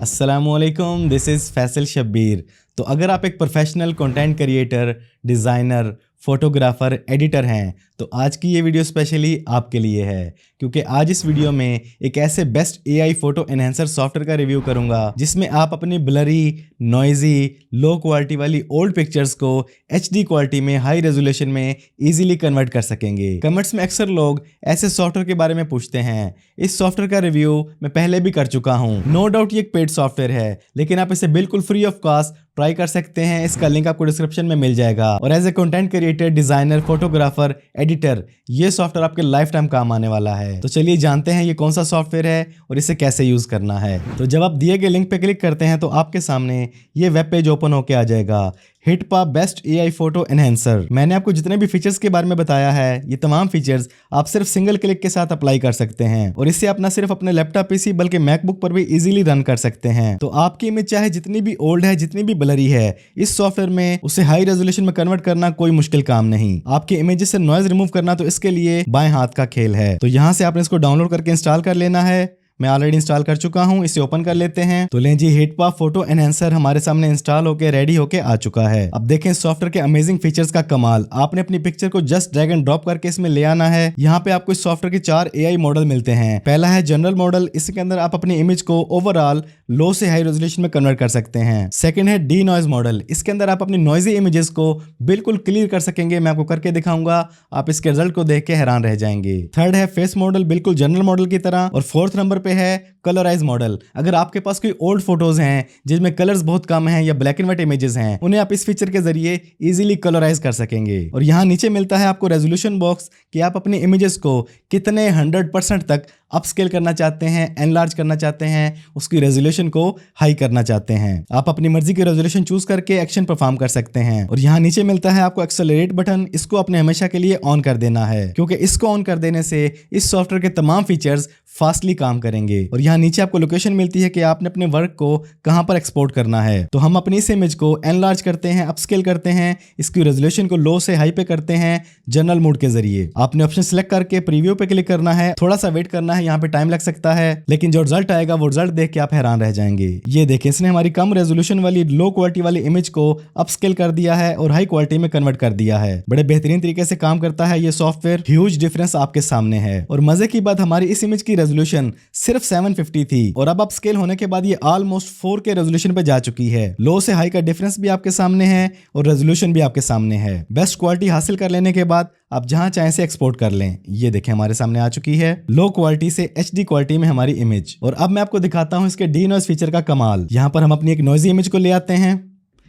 अस्सलामुअलैकुम, this is Faisal Shabbir. तो अगर आप एक professional content creator, designer, photographer, editor हैं तो आज की ये वीडियो स्पेशली आपके लिए है, क्योंकि आज इस वीडियो में एक ऐसे best AI photo enhancer software का रिव्यू करूंगा जिसमें आप अपनी ब्लरी, नॉइजी, लो क्वालिटी वाली ओल्ड पिक्चर्स को एचडी क्वालिटी में हाई रेजोल्यूशन में इजीली कन्वर्ट कर सकेंगे। कमेंट्स में अक्सर लोग ऐसे सॉफ्टवेयर के बारे में पूछते हैं। इस सॉफ्टवेयर का रिव्यू मैं पहले भी कर चुका हूँ। नो डाउट ये एक पेड सॉफ्टवेयर है, लेकिन आप इसे बिल्कुल फ्री ऑफ कॉस्ट ट्राई कर सकते हैं। इसका लिंक आपको डिस्क्रिप्शन में मिल जाएगा। और as a content creator, designer, photographer, editor, ये सॉफ्टवेयर आपके लाइफ टाइम काम आने वाला है। तो चलिए जानते हैं ये कौन सा सॉफ्टवेयर है और इसे कैसे यूज करना है। तो जब आप दिए गए लिंक पे क्लिक करते हैं तो आपके सामने ये वेब पेज ओपन होके आ जाएगा। हिटपा बेस्ट एआई फोटो एनहेंसर। मैंने आपको जितने भी फीचर्स के बारे में बताया है, ये तमाम फीचर्स आप सिर्फ सिंगल क्लिक के साथ अप्लाई कर सकते हैं और इससे आप ना सिर्फ अपने लैपटॉप पीसी बल्कि मैकबुक पर भी इजीली रन कर सकते हैं। तो आपकी इमेज चाहे जितनी भी ओल्ड है, जितनी भी ब्लरी है, इस सॉफ्टवेयर में उसे हाई रेजोल्यूशन में कन्वर्ट करना कोई मुश्किल काम नहीं। आपके इमेजेस से नॉइज रिमूव करना तो इसके लिए बाएं हाथ का खेल है। तो यहाँ से आपने इसको डाउनलोड करके इंस्टॉल कर लेना है। मैं ऑलरेडी इंस्टॉल कर चुका हूं, इसे ओपन कर लेते हैं। तो लें जी, हिटपा फोटो एनहेंसर हमारे सामने इंस्टॉल होके रेडी होके आ चुका है। अब देखें सॉफ्टवेयर के अमेजिंग फीचर्स का कमाल। आपने अपनी पिक्चर को जस्ट ड्रैग एंड ड्रॉप करके इसमें ले आना है। यहाँ पे आपको इस सॉफ्टवेयर के 4 एआई मॉडल मिलते हैं। पहला है जनरल मॉडल, इसके अंदर आप अपनी इमेज को ओवरऑल लो से हाई रेजोल्यूशन में कन्वर्ट कर सकते हैं। सेकंड है डी नॉइज मॉडल, इसके अंदर आप अपनी नॉइजी इमेजेस को बिल्कुल क्लियर कर सकेंगे। मैं आपको करके दिखाऊंगा, आप इसके रिजल्ट को देख के हैरान रह जाएंगे। थर्ड है फेस मॉडल, बिल्कुल जनरल मॉडल की तरह। और फोर्थ नंबर पे है कलराइज मॉडल। अगर आपके पास कोई ओल्ड फोटोज हैं जिसमें कलर्स बहुत कम हैं या ब्लैक एंड व्हाइट इमेजेस हैं, उन्हें आप इस फीचर के जरिए इजीली कलराइज कर सकेंगे। और यहाँ नीचे मिलता है आपको रेजोल्यूशन बॉक्स कि आप अपनी इमेजेस को कितने 100% तक अपस्केल करना चाहते हैं, एनलार्ज करना चाहते हैं, उसकी रेजोल्यूशन को हाई करना चाहते हैं। आप अपनी मर्जी की रेजोल्यूशन चूज करके एक्शन परफॉर्म कर सकते हैं। और यहाँ नीचे मिलता है आपको एक्सेलरेट बटन, इसको अपने हमेशा के लिए ऑन कर देना है, क्योंकि इसको ऑन कर देने से इस सॉफ्टवेयर के तमाम फीचर्स फास्टली काम करेंगे। और यहाँ नीचे आपको लोकेशन मिलती है कि आपने अपने वर्क को कहां पर एक्सपोर्ट करना है। तो हम अपनी इस इमेज को एनलार्ज करते हैं, अपस्केल करते हैं, इसकी रेजोल्यूशन को लो से हाई पे करते हैं जनरल मोड के जरिए। आपने ऑप्शन सिलेक्ट करके प्रीव्यू पे क्लिक करना है, थोड़ा सा वेट करना है, यहाँ पे टाइम लग सकता है, लेकिन जो रिजल्ट आएगा वो रिजल्ट देख के आप हैरान रह जाएंगे। ये देखिए, इसने हमारी कम रेजोल्यूशन वाली लो क्वालिटी वाली इमेज को अपस्केल कर दिया है और हाई क्वालिटी में कन्वर्ट कर दिया है। बड़े बेहतरीन तरीके से काम करता है ये सॉफ्टवेयर। ह्यूज डिफरेंस आपके सामने है। और मजे की बात, हमारी इस इमेज की रेजोल्यूशन सिर्फ 750 थी और अब अपस्केल होने के बाद ये ऑलमोस्ट 4K रेजोल्यूशन पे जा चुकी है। लो से हाई का डिफरेंस भी आपके सामने है और रेजोल्यूशन भी आपके सामने है। बेस्ट क्वालिटी हासिल कर लेने के बाद आप जहां चाहें से एक्सपोर्ट कर लें। ये देखें, हमारे सामने आ चुकी है लो क्वालिटी से एचडी क्वालिटी में हमारी इमेज। और अब मैं आपको दिखाता हूं इसके डी नॉइज फीचर का कमाल। यहां पर हम अपनी एक नॉइजी इमेज को ले आते हैं।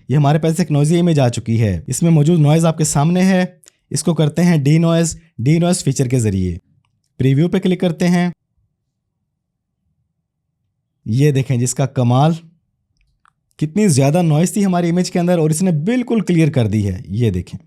ये हमारे पास एक नॉइजी इमेज आ चुकी है, इसमें मौजूद नॉइज आपके सामने है। इसको करते हैं डी नॉइज फीचर के जरिए। प्रीव्यू पे क्लिक करते हैं। ये देखें जिसका कमाल, कितनी ज्यादा नॉइज थी हमारी इमेज के अंदर और इसने बिल्कुल क्लियर कर दी है। ये देखें,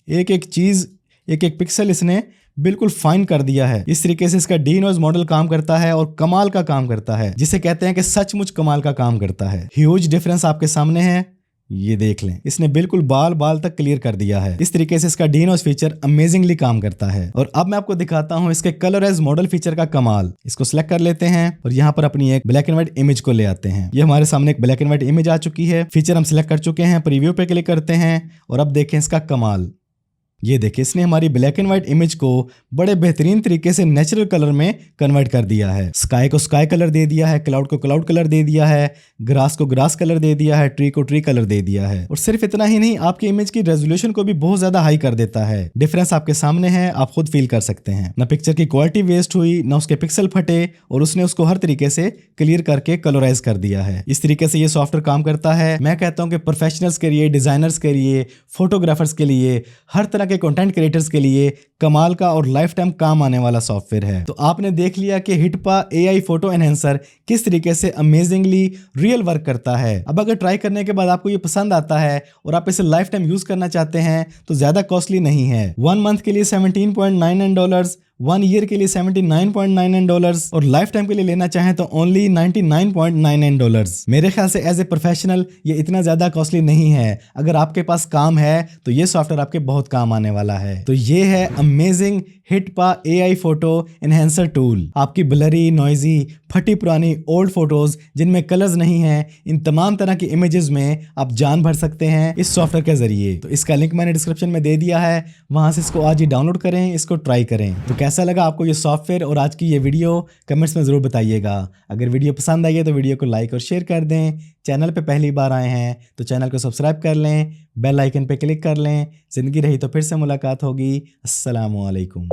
एक एक चीज, एक एक पिक्सल इसने बिल्कुल फाइन कर दिया है। इस तरीके से इसका डी नॉइज मॉडल काम करता है और कमाल का काम करता है, जिसे कहते हैं कि सचमुच कमाल का काम करता है। ह्यूज डिफरेंस आपके सामने है, ये देख लें, इसने बिल्कुल बाल बाल तक क्लियर कर दिया है। इस तरीके से इसका डी नॉइज फीचर अमेजिंगली काम करता है। और अब मैं आपको दिखाता हूं इसके कलराइज मॉडल फीचर का कमाल। इसको सिलेक्ट कर लेते हैं और यहाँ पर अपनी एक ब्लैक एंड व्हाइट इमेज को ले आते हैं। ये हमारे सामने एक ब्लैक एंड व्हाइट इमेज आ चुकी है। फीचर हम सिलेक्ट कर चुके हैं, प्रीव्यू पे क्लिक करते हैं और अब देखें इसका कमाल। ये देखिए, इसने हमारी ब्लैक एंड व्हाइट इमेज को बड़े बेहतरीन तरीके से नेचुरल कलर में कन्वर्ट कर दिया है। स्काई को स्काई कलर दे दिया है, क्लाउड को क्लाउड कलर दे दिया है, ग्रास को ग्रास कलर दे दिया है, ट्री को ट्री कलर दे दिया है। और सिर्फ इतना ही नहीं, आपकी इमेज की रेजोल्यूशन को भी बहुत ज्यादा हाई कर देता है। डिफरेंस आपके सामने है, आप खुद फील कर सकते हैं। ना पिक्चर की क्वालिटी वेस्ट हुई, ना उसके पिक्सल फटे, और उसने उसको हर तरीके से क्लियर करके कलराइज कर दिया है। इस तरीके से ये सॉफ्टवेयर काम करता है। मैं कहता हूँ कि प्रोफेशनल्स के लिए, डिजाइनर्स के लिए, फोटोग्राफर्स के लिए, हर तरह के कंटेंट क्रिएटर्स के लिए कमाल का और लाइफ टाइम काम आने वाला सॉफ्टवेयर है। तो आपने देख लिया कि हिटपा एआई फोटो एनहेंसर किस तरीके से अमेजिंगली रियल वर्क करता है। अब अगर ट्राई करने के बाद आपको ये पसंद आता है और आप इसे लाइफ टाइम यूज करना चाहते हैं तो ज्यादा कॉस्टली नहीं है। 1 मंथ के लिए $17.99, 1 ईयर के लिए $79.99 और लाइफ टाइम के लिए लेना चाहें तो ओनली $99.99। मेरे ख्याल से एज ए प्रोफेशनल ये इतना ज़्यादा कॉस्टली नहीं है। अगर आपके पास काम है तो ये सॉफ्टवेयर आपके बहुत काम आने वाला है। तो ये है amazing HitPaw AI photo enhancer tool. आपकी ब्लरी, नॉइजी, फटी पुरानी ओल्ड फोटोज जिनमें कलर्स नहीं हैं, इन तमाम तरह की इमेजेस में आप जान भर सकते हैं इस सॉफ्टवेयर के जरिए। तो इसका लिंक मैंने डिस्क्रिप्शन में दे दिया है, वहां से इसको आज ही डाउनलोड करें, इसको ट्राई करें। तो कैसा लगा आपको ये सॉफ्टवेयर और आज की ये वीडियो कमेंट्स में ज़रूर बताइएगा। अगर वीडियो पसंद आई है तो वीडियो को लाइक और शेयर कर दें। चैनल पे पहली बार आए हैं तो चैनल को सब्सक्राइब कर लें, बेल आइकन पे क्लिक कर लें। ज़िंदगी रही तो फिर से मुलाकात होगी। अस्सलामु अलैकुम।